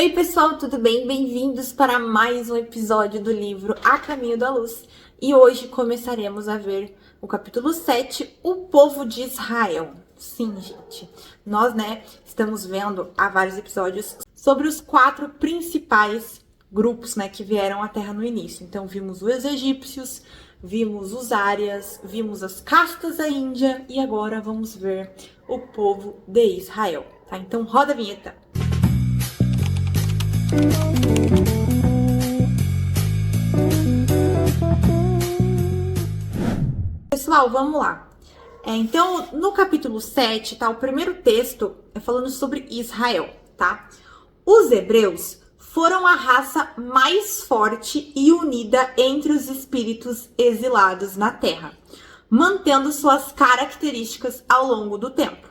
Oi pessoal, tudo bem? Bem-vindos para mais um episódio do livro A Caminho da Luz. E hoje começaremos a ver o capítulo 7, O Povo de Israel. Sim, gente, nós, estamos vendo há vários episódios sobre os 4 principais grupos, que vieram à Terra no início. Então vimos os egípcios, vimos os árias, vimos as castas da Índia e agora vamos ver o povo de Israel, tá? Então roda a vinheta. Pessoal, vamos lá. Então, no capítulo 7, tá? O primeiro texto é falando sobre Israel, tá? Os hebreus foram a raça mais forte e unida entre os espíritos exilados na terra, mantendo suas características ao longo do tempo.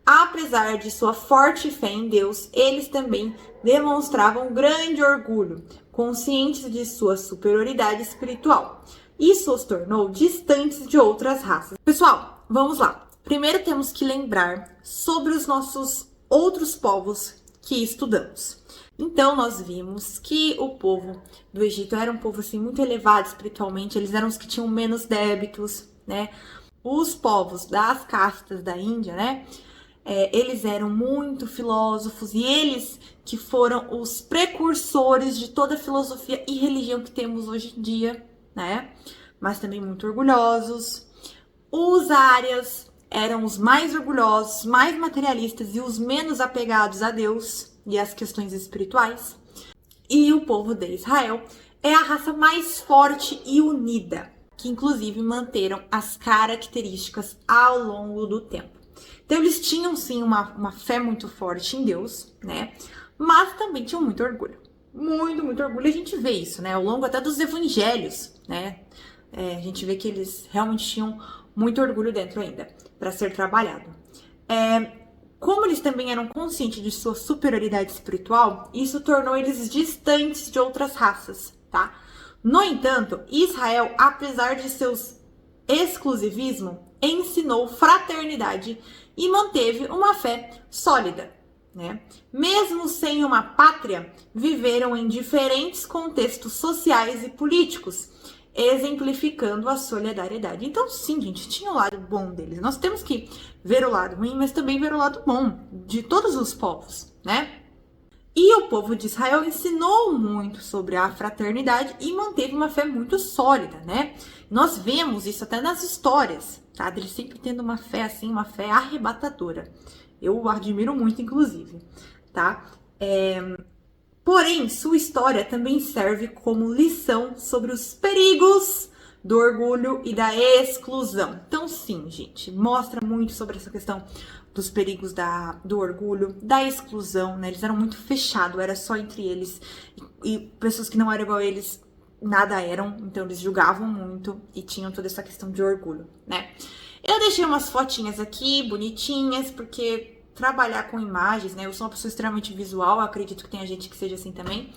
Apesar de sua forte fé em Deus, eles também demonstravam grande orgulho, conscientes de sua superioridade espiritual. Isso os tornou distantes de outras raças. Pessoal, vamos lá. Primeiro temos que lembrar sobre os nossos outros povos que estudamos. Então, nós vimos que o povo do Egito era um povo assim, muito elevado espiritualmente, eles eram os que tinham menos débitos, né? Os povos das castas da Índia, eles eram muito filósofos e eles que foram os precursores de toda a filosofia e religião que temos hoje em dia, mas também muito orgulhosos. Os árias eram os mais orgulhosos, mais materialistas e os menos apegados a Deus e às questões espirituais. E o povo de Israel é a raça mais forte e unida, que inclusive manteram as características ao longo do tempo. Então, eles tinham, sim, uma fé muito forte em Deus, mas também tinham muito orgulho. Muito orgulho. A gente vê isso, ao longo até dos evangelhos, a gente vê que eles realmente tinham muito orgulho dentro ainda, para ser trabalhado. Como eles também eram conscientes de sua superioridade espiritual, isso tornou eles distantes de outras raças, tá? No entanto, Israel, apesar de seus exclusivismo, ensinou fraternidade e manteve uma fé sólida, Mesmo sem uma pátria, viveram em diferentes contextos sociais e políticos, exemplificando a solidariedade. Então, sim, gente, tinha o lado bom deles. Nós temos que ver o lado ruim, mas também ver o lado bom de todos os povos, E o povo de Israel ensinou muito sobre a fraternidade e manteve uma fé muito sólida, Nós vemos isso até nas histórias, tá? Eles sempre tendo uma fé assim, uma fé arrebatadora. Eu admiro muito, inclusive, tá? Porém, sua história também serve como lição sobre os perigos do orgulho e da exclusão. Então, sim, gente, mostra muito sobre essa questão dos perigos do orgulho, da exclusão, Eles eram muito fechados, era só entre eles. E pessoas que não eram igual a eles, nada eram, então eles julgavam muito e tinham toda essa questão de orgulho, Eu deixei umas fotinhas aqui, bonitinhas, porque trabalhar com imagens, eu sou uma pessoa extremamente visual, acredito que tem gente que seja assim também.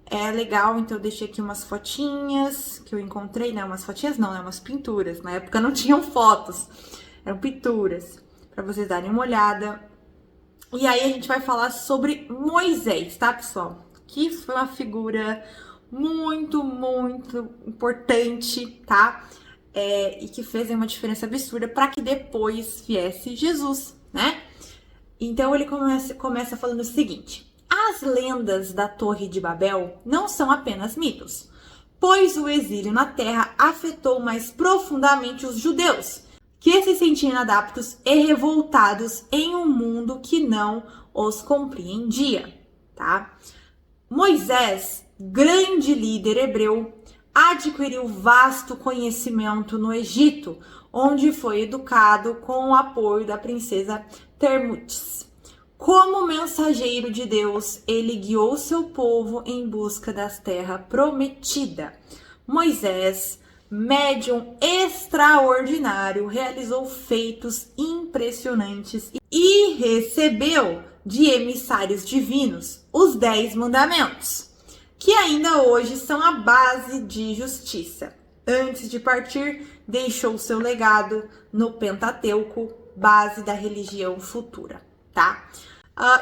É legal, então eu deixei aqui umas fotinhas que eu encontrei, umas fotinhas não, umas pinturas. Na época não tinham fotos, eram pinturas, para vocês darem uma olhada. E aí a gente vai falar sobre Moisés, tá, pessoal? Que foi uma figura muito importante, tá? E que fez uma diferença absurda para que depois viesse Jesus, Então ele começa falando o seguinte: as lendas da Torre de Babel não são apenas mitos, pois o exílio na terra afetou mais profundamente os judeus, que se sentiam inadaptos e revoltados em um mundo que não os compreendia, tá? Moisés, grande líder hebreu, adquiriu vasto conhecimento no Egito, onde foi educado com o apoio da princesa Termutes. Como mensageiro de Deus, ele guiou seu povo em busca das terras prometidas. Moisés, médium extraordinário, realizou feitos impressionantes e recebeu de emissários divinos os 10 mandamentos, que ainda hoje são a base de justiça. Antes de partir, deixou seu legado no Pentateuco, base da religião futura, tá?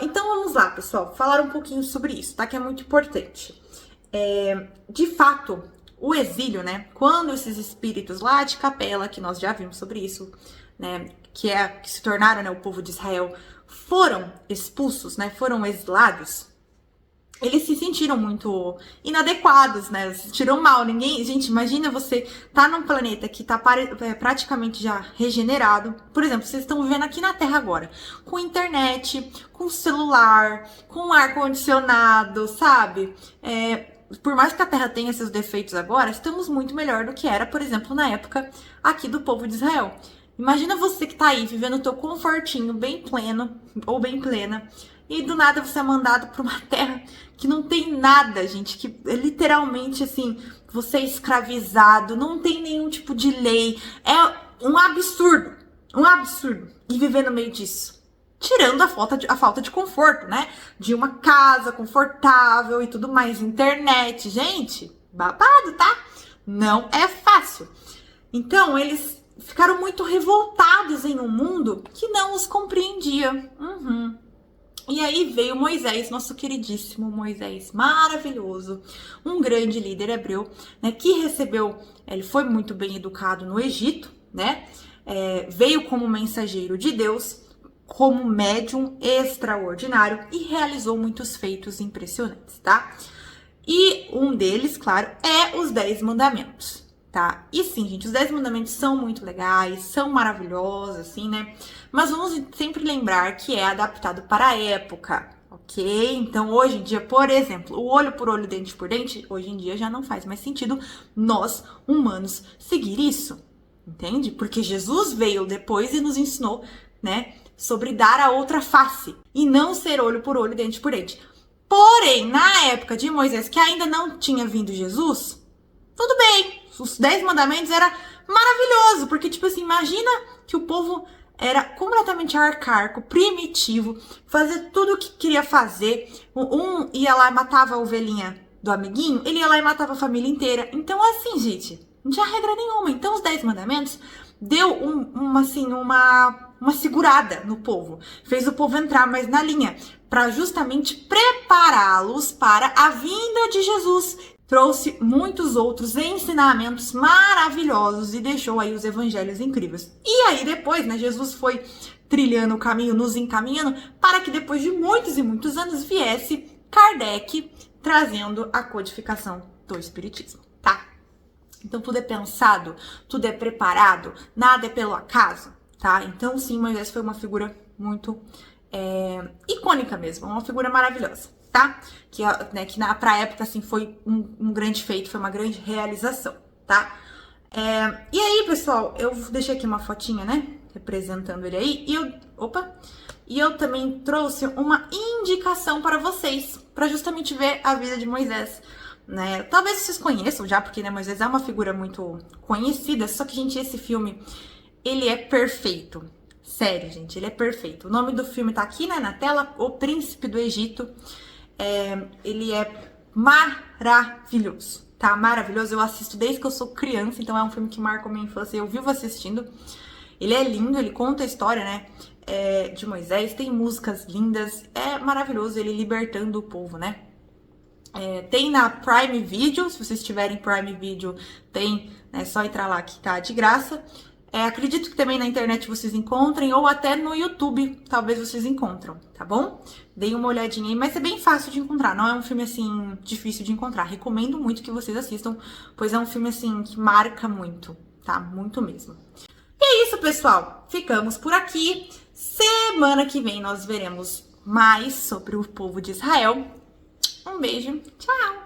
Então vamos lá, pessoal, falar um pouquinho sobre isso, tá? Que é muito importante. De fato, o exílio, né? Quando esses espíritos lá de Capela, que nós já vimos sobre isso, né? Que se tornaram, né, o povo de Israel, foram expulsos, né? Foram exilados. Eles se sentiram muito inadequados, né? Se sentiram mal. Gente, imagina você tá num planeta que tá praticamente já regenerado. Por exemplo, vocês estão vivendo aqui na Terra agora, com internet, com celular, com ar-condicionado, sabe? Por mais que a Terra tenha seus defeitos agora, estamos muito melhor do que era, por exemplo, na época aqui do povo de Israel. Imagina você que tá aí vivendo o teu confortinho bem pleno ou bem plena, e do nada você é mandado para uma terra que não tem nada, gente, que é literalmente assim, você é escravizado, não tem nenhum tipo de lei. É um absurdo, e viver no meio disso. Tirando a falta de conforto, né? De uma casa confortável e tudo mais, internet. Gente, babado, tá? Não é fácil. Então, eles ficaram muito revoltados em um mundo que não os compreendia. E aí veio Moisés, nosso queridíssimo Moisés, maravilhoso, um grande líder hebreu, né, que recebeu, ele foi muito bem educado no Egito, né, veio como mensageiro de Deus, como médium extraordinário e realizou muitos feitos impressionantes, tá? E um deles, claro, é os 10 mandamentos, tá? E sim, gente, os 10 mandamentos são muito legais, são maravilhosos, assim, né? Mas vamos sempre lembrar que é adaptado para a época, ok? Então, hoje em dia, por exemplo, o olho por olho, dente por dente, hoje em dia já não faz mais sentido nós, humanos, seguir isso, entende? Porque Jesus veio depois e nos ensinou, né, sobre dar a outra face e não ser olho por olho, dente por dente. Porém, na época de Moisés, que ainda não tinha vindo Jesus, tudo bem, os 10 mandamentos era maravilhoso, porque, tipo assim, imagina que o povo era completamente arcaico, primitivo, fazia tudo o que queria fazer. Um ia lá e matava a ovelhinha do amiguinho, ele ia lá e matava a família inteira. Então, assim, gente, não tinha regra nenhuma. Então, os 10 mandamentos deu uma segurada no povo, fez o povo entrar mais na linha, para justamente prepará-los para a vinda de Jesus. Trouxe muitos outros ensinamentos maravilhosos e deixou aí os evangelhos incríveis. E aí depois, né, Jesus foi trilhando o caminho, nos encaminhando, para que depois de muitos e muitos anos viesse Kardec trazendo a codificação do Espiritismo, tá? Então tudo é pensado, tudo é preparado, nada é pelo acaso, tá? Então sim, Moisés foi uma figura muito icônica mesmo, uma figura maravilhosa, tá? Pra época, assim, foi um grande feito, foi uma grande realização, tá? E aí, pessoal, eu deixei aqui uma fotinha, né? Representando ele aí. E eu também trouxe uma indicação para vocês, para justamente ver a vida de Moisés, né? Talvez vocês conheçam já, porque, né, Moisés é uma figura muito conhecida, só que, gente, esse filme, ele é perfeito. Sério, gente, ele é perfeito. O nome do filme tá aqui, né, na tela, O Príncipe do Egito. Ele é maravilhoso, tá? Maravilhoso. Eu assisto desde que eu sou criança, então é um filme que marcou minha infância. Eu vivo assistindo. Ele é lindo, ele conta a história, né, de Moisés. Tem músicas lindas. É maravilhoso ele libertando o povo, né? Tem na Prime Video, se vocês tiverem Prime Video, tem, né, só entrar lá que tá de graça. Acredito que também na internet vocês encontrem, ou até no YouTube, talvez vocês encontram, tá bom? Deem uma olhadinha aí, mas é bem fácil de encontrar, não é um filme, assim, difícil de encontrar. Recomendo muito que vocês assistam, pois é um filme, assim, que marca muito, tá? Muito mesmo. E é isso, pessoal. Ficamos por aqui. Semana que vem nós veremos mais sobre o povo de Israel. Um beijo, tchau!